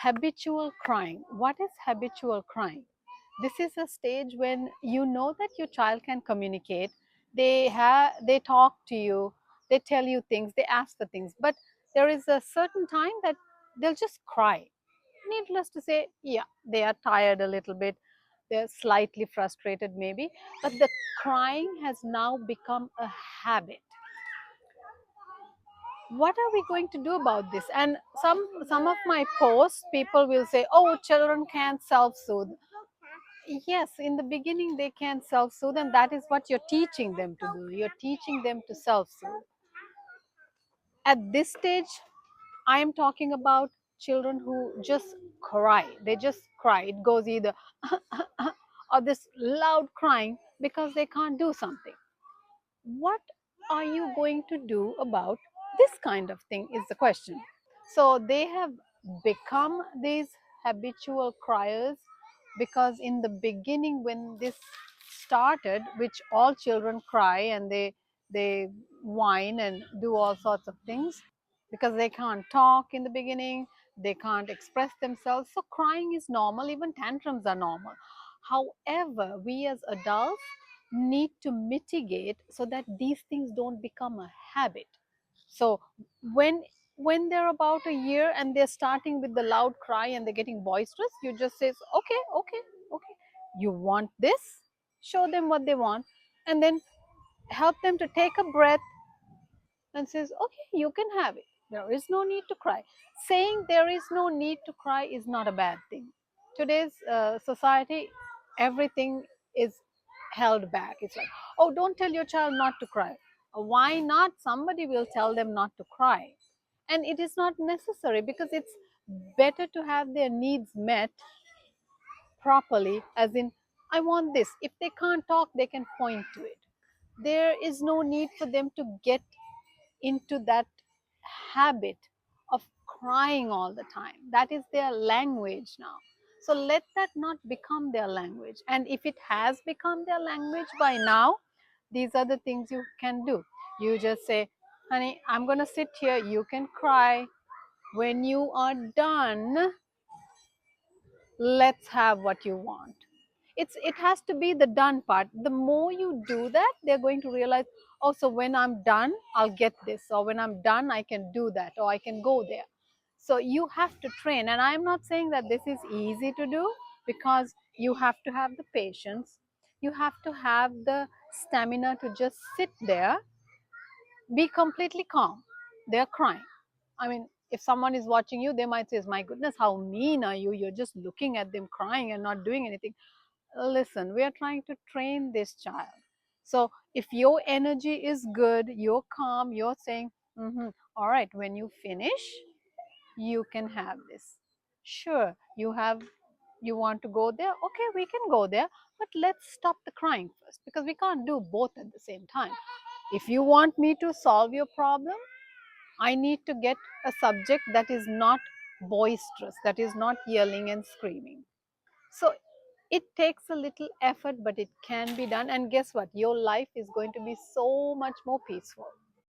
habitual crying. What is habitual crying? This is a stage when you know that your child can communicate. They talk to you, they tell you things, they ask for things, but there is a certain time that they'll just cry. Needless to say, yeah, they are tired a little bit, they're slightly frustrated maybe, but the crying has now become a habit. What are we going to do about this? And some of my posts, people will say, oh, children can't self-soothe. Yes, in the beginning they can self-soothe, and that is what you're teaching them to do. You're teaching them to self-soothe. At this stage, I am talking about children who just cry. They just cry. It goes either or this loud crying because they can't do something. What are you going to do about this kind of thing is the question. So they have become these habitual criers because in the beginning when this started, which all children cry and they whine and do all sorts of things because they can't talk in the beginning, they can't express themselves. So crying is normal, even tantrums are normal. However, we as adults need to mitigate so that these things don't become a habit. So when they're about a year and they're starting with the loud cry and they're getting boisterous, you just say, okay, okay, okay, you want this, show them what they want, and then help them to take a breath and says, okay, you can have it. There is no need to cry. Saying there is no need to cry is not a bad thing. Today's society, everything is held back. It's like, oh, don't tell your child not to cry. Why not? Somebody will tell them not to cry. And it is not necessary because it's better to have their needs met properly, as in, I want this. If they can't talk, they can point to it. There is no need for them to get into that habit of crying all the time. That is their language now. So let that not become their language. And if it has become their language by now, these are the things you can do. You just say, honey, I'm going to sit here. You can cry. When you are done, let's have what you want. It has to be the done part. The more you do that, they're going to realize, oh, so when I'm done, I'll get this, or when I'm done, I can do that, or I can go there. So you have to train, and I'm not saying that this is easy to do, because you have to have the patience, you have to have the stamina to just sit there, be completely calm. They're crying. I mean, if someone is watching you, they might say, my goodness, how mean are you? You're just looking at them crying and not doing anything. Listen, we are trying to train this child. So if your energy is good, you're calm, you're saying, all right, when you finish, you can have this. Sure, you want to go there? Okay, we can go there, but let's stop the crying first, because we can't do both at the same time. If you want me to solve your problem, I need to get a subject that is not boisterous, that is not yelling and screaming. So it takes a little effort, but it can be done. And guess what? Your life is going to be so much more peaceful.